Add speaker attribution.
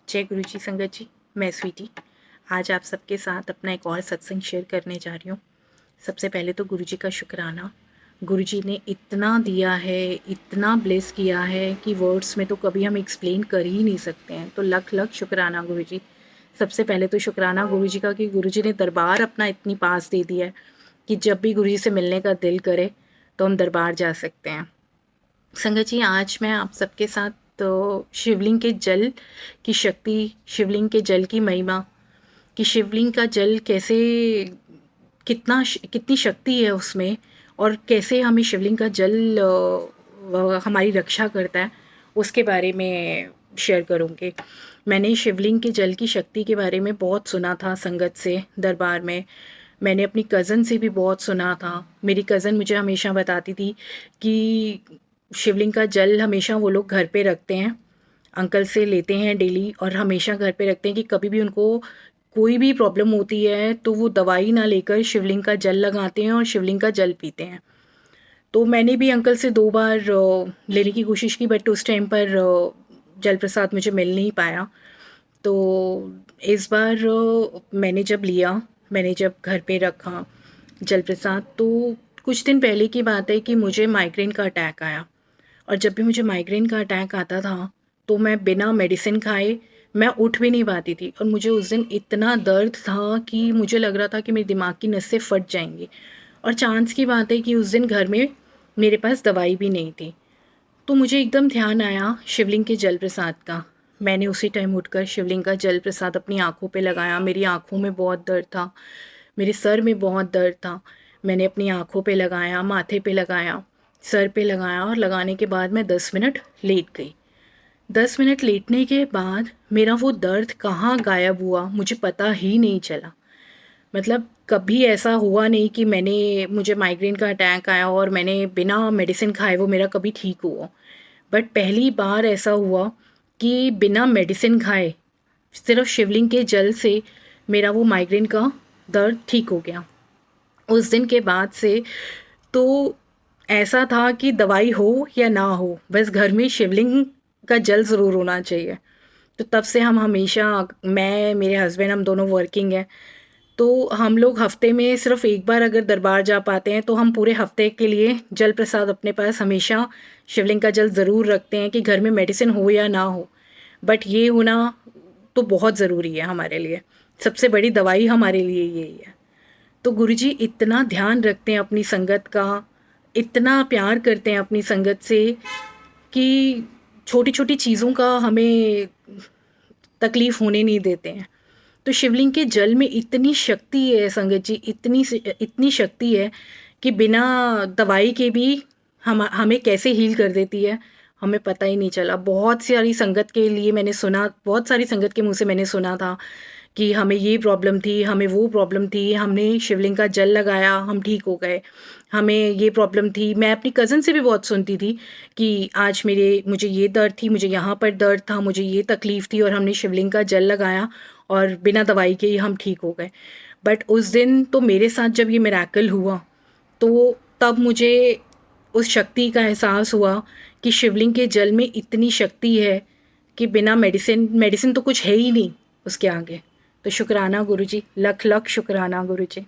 Speaker 1: जय गुरु जी संगत जी। मैं स्वीटी आज आप सबके साथ अपना एक और सत्संग शेयर करने जा रही हूँ। सबसे पहले तो गुरु जी का शुक्राना। गुरु जी ने इतना दिया है, इतना ब्लेस किया है कि वर्ड्स में तो कभी हम एक्सप्लेन कर ही नहीं सकते हैं। तो लख लख शुक्राना गुरु जी। सबसे पहले तो शुक्राना गुरु जी का कि गुरु जी ने दरबार अपना इतनी पास दे दिया है कि जब भी गुरु जी से मिलने का दिल करे तो हम दरबार जा सकते हैं। संगत जी, आज मैं आप सबके साथ तो शिवलिंग के जल की शक्ति, शिवलिंग के जल की महिमा, कि शिवलिंग का जल कैसे, कितनी शक्ति है उसमें, और कैसे हमें शिवलिंग का जल हमारी रक्षा करता है, उसके बारे में शेयर करूँगी। मैंने शिवलिंग के जल की शक्ति के बारे में बहुत सुना था संगत से, दरबार में। मैंने अपनी कज़न से भी बहुत सुना था। मेरी कज़न मुझे हमेशा बताती थी कि शिवलिंग का जल हमेशा वो लोग घर पे रखते हैं, अंकल से लेते हैं डेली, और हमेशा घर पे रखते हैं कि कभी भी उनको कोई भी प्रॉब्लम होती है तो वो दवाई ना लेकर शिवलिंग का जल लगाते हैं और शिवलिंग का जल पीते हैं। तो मैंने भी अंकल से 2 बार लेने की कोशिश की, बट उस टाइम पर जल प्रसाद मुझे मिल नहीं पाया। तो इस बार मैंने जब लिया, मैंने जब घर पे रखा जल प्रसाद, तो कुछ दिन पहले की बात है कि मुझे माइग्रेन का अटैक आया। और जब भी मुझे माइग्रेन का अटैक आता था तो मैं बिना मेडिसिन खाए मैं उठ भी नहीं पाती थी, और मुझे उस दिन इतना दर्द था कि मुझे लग रहा था कि मेरे दिमाग की नसें फट जाएंगी। और चांस की बात है कि उस दिन घर में मेरे पास दवाई भी नहीं थी। तो मुझे एकदम ध्यान आया शिवलिंग के जल प्रसाद का। मैंने उसी टाइम उठकर शिवलिंग का जल प्रसाद अपनी आँखों पे लगाया। मेरी आँखों में बहुत दर्द था, मेरे सर में बहुत दर्द था। मैंने अपनी आँखों पे लगाया, माथे पे लगाया, सर पे लगाया, और लगाने के बाद मैं 10 मिनट लेट गई। 10 मिनट लेटने के बाद मेरा वो दर्द कहाँ गायब हुआ मुझे पता ही नहीं चला। मतलब कभी ऐसा हुआ नहीं कि मुझे माइग्रेन का अटैक आया और मैंने बिना मेडिसिन खाए वो मेरा कभी ठीक हुआ। बट पहली बार ऐसा हुआ कि बिना मेडिसिन खाए सिर्फ शिवलिंग के जल से मेरा वो माइग्रेन का दर्द ठीक हो गया। उस दिन के बाद से तो ऐसा था कि दवाई हो या ना हो, बस घर में शिवलिंग का जल ज़रूर होना चाहिए। तो तब से हम हमेशा, मैं, मेरे हस्बैंड, हम दोनों वर्किंग हैं। तो हम लोग हफ्ते में सिर्फ एक बार अगर दरबार जा पाते हैं तो हम पूरे हफ्ते के लिए जल प्रसाद अपने पास हमेशा शिवलिंग का जल ज़रूर रखते हैं, कि घर में मेडिसिन हो या ना हो, बट ये होना तो बहुत ज़रूरी है हमारे लिए। सबसे बड़ी दवाई हमारे लिए यही है। तो गुरुजी इतना ध्यान रखते हैं अपनी संगत का, इतना प्यार करते हैं अपनी संगत से, कि छोटी छोटी चीज़ों का हमें तकलीफ़ होने नहीं देते हैं। तो शिवलिंग के जल में इतनी शक्ति है संगत जी, इतनी शक्ति है कि बिना दवाई के भी हमें कैसे हील कर देती है, हमें पता ही नहीं चला। बहुत सारी संगत के मुंह से मैंने सुना था कि हमें ये प्रॉब्लम थी, हमें वो प्रॉब्लम थी, हमने शिवलिंग का जल लगाया, हम ठीक हो गए। हमें ये प्रॉब्लम थी, मैं अपनी कज़न से भी बहुत सुनती थी कि आज मुझे ये दर्द थी, मुझे यहाँ पर दर्द था, मुझे ये तकलीफ़ थी, और हमने शिवलिंग का जल लगाया और बिना दवाई के ही हम ठीक हो गए। बट उस दिन तो मेरे साथ जब ये मिरेकल हुआ, तो तब मुझे उस शक्ति का एहसास हुआ कि शिवलिंग के जल में इतनी शक्ति है कि बिना मेडिसिन, मेडिसिन तो कुछ है ही नहीं उसके आगे। तो शुक्राना गुरुजी, लख लख शुक्राना गुरुजी।